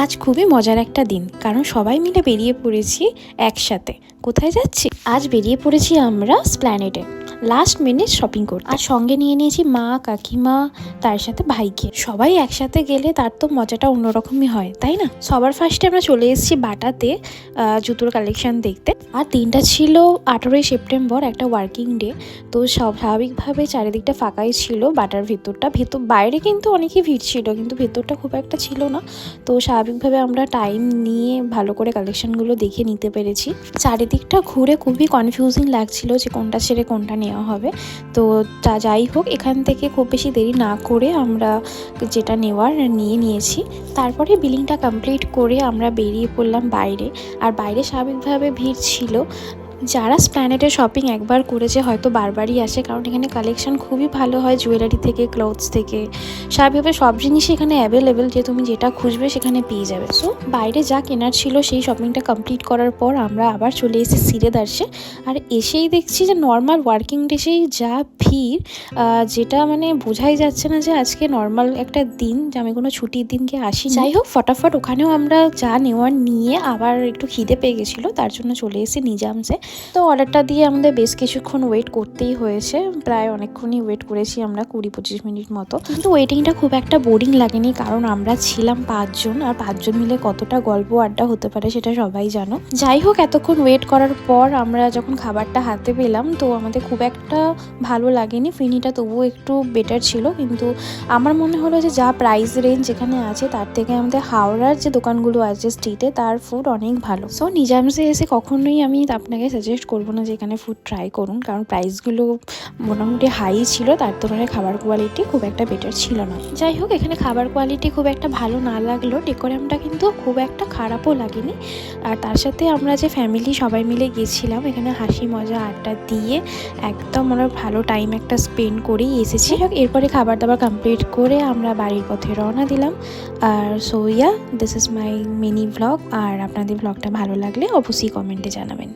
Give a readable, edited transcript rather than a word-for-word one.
আজ খুবই মজার একটা দিন, কারণ সবাই মিলে বেরিয়ে পড়েছি একসাথে। কোথায় যাচ্ছি? আজ বেরিয়ে পড়েছি আমরা স্প্ল্যানেডে লাস্ট মিনিট শপিং করতে। আর সঙ্গে নিয়ে নিয়েছি মা, কাকিমা, তার সাথে ভাইকে। সবাই একসাথে গেলে তার তো মজাটা অন্যরকমই হয়, তাই না? সবার ফার্স্টে আমরা চলে এসেছি বাটাতে জুতোর কালেকশন দেখতে। আর দিনটা ছিল 18ই সেপ্টেম্বর, একটা ওয়ার্কিং ডে। তো স্বাভাবিকভাবে চারিদিকটা ফাঁকাই ছিল। বাটার ভেতর বাইরে কিন্তু অনেকই ভিড় ছিল, কিন্তু ভেতরটা খুব একটা ছিল না। তো স্বাভাবিকভাবে আমরা টাইম নিয়ে ভালো করে কালেকশনগুলো দেখে নিতে পেরেছি। চারিদিকটা ঘুরে খুবই কনফিউজিং লাগছিল যে কোনটা ছেড়ে কোনটা নেওয়া হবে। তো যাই হোক, এখান থেকে খুব বেশি দেরি না করে আমরা যেটা নেওয়ার নিয়ে নিয়েছি। তারপরে বিলিংটা কমপ্লিট করে আমরা বেরিয়ে পড়লাম বাইরে। আর বাইরে স্বাভাবিকভাবে ভিড় ছিল। যারা স্প্ল্যানেডে শপিং একবার করেছে হয়তো বারবারই আসে, কারণ এখানে কালেকশন খুবই ভালো হয়, জুয়েলারি থেকে ক্লোথস থেকে। স্বাভাবিকভাবে সব জিনিসই এখানে অ্যাভেলেবেল, যে তুমি যেটা খুঁজবে সেখানে পেয়ে যাবে। সো বাইরে যা কেনার ছিল সেই শপিংটা কমপ্লিট করার পর আমরা আবার চলে এসেছি সিরেদার্সে। আর এসেই দেখছি যে নর্মাল ওয়ার্কিং ডেসেই যা ভিড়, যেটা মানে বোঝাই যাচ্ছে না যে আজকে নর্মাল একটা দিন, যে আমি কোনো ছুটির দিনকে আসি। যাই হোক, ফটাফট ওখানেও আমরা যা নেওয়ার নিয়ে আবার একটু খিদে পেয়ে গেছিলো, তার জন্য চলে এসেছি নিজামসে। তো অর্ডারটা দিয়ে আমাদের বেশ কিছুক্ষণ ওয়েট করতেই হয়েছে, প্রায় অনেকক্ষণই ওয়েট করেছি আমরা, 20-25 মিনিট মতো। কিন্তু ওয়েটিংটা খুব একটা বোরিং লাগেনি, কারণ আমরা ছিলাম 5 জন, আর 5 জন মিলে কতটা গল্প আড্ডা হতে পারে সেটা সবাই জানো। যাই হোক, এতক্ষণ ওয়েট করার পর আমরা যখন খাবারটা হাতে পেলাম, তো আমাদের খুব একটা ভালো লাগেনি। ফিনিটা তবুও একটু বেটার ছিল, কিন্তু আমার মনে হলো যে যা প্রাইস রেঞ্জ যেখানে আছে তার থেকে আমাদের হাওড়ার যে দোকানগুলো আছে স্ট্রিটে, তার ফুড অনেক ভালো। সো নিজামসে এসে কখনোই আমি আপনাকে সাজেস্ট করবো না যে এখানে ফুড ট্রাই করুন, কারণ প্রাইসগুলো মোটামুটি হাই ছিল, তার তুলনায় খাবার কোয়ালিটি খুব একটা বেটার ছিল না। যাই হোক, এখানে খাবার কোয়ালিটি খুব একটা ভালো না লাগলো, ডেকোরেমটা কিন্তু খুব একটা খারাপও লাগেনি। আর তার সাথে আমরা যে ফ্যামিলি সবাই মিলে গেছিলাম, এখানে হাসি মজা আড্ডা দিয়ে একদম আমরা ভালো টাইম একটা স্পেন্ড করেই এসেছি। এরপরে খাবার দাবার কমপ্লিট করে আমরা বাড়ির পথে রওনা দিলাম। আর so yeah, this is my mini vlog. আর আপনাদের ভ্লগটা ভালো লাগলে অবশ্যই কমেন্টে জানাবেন।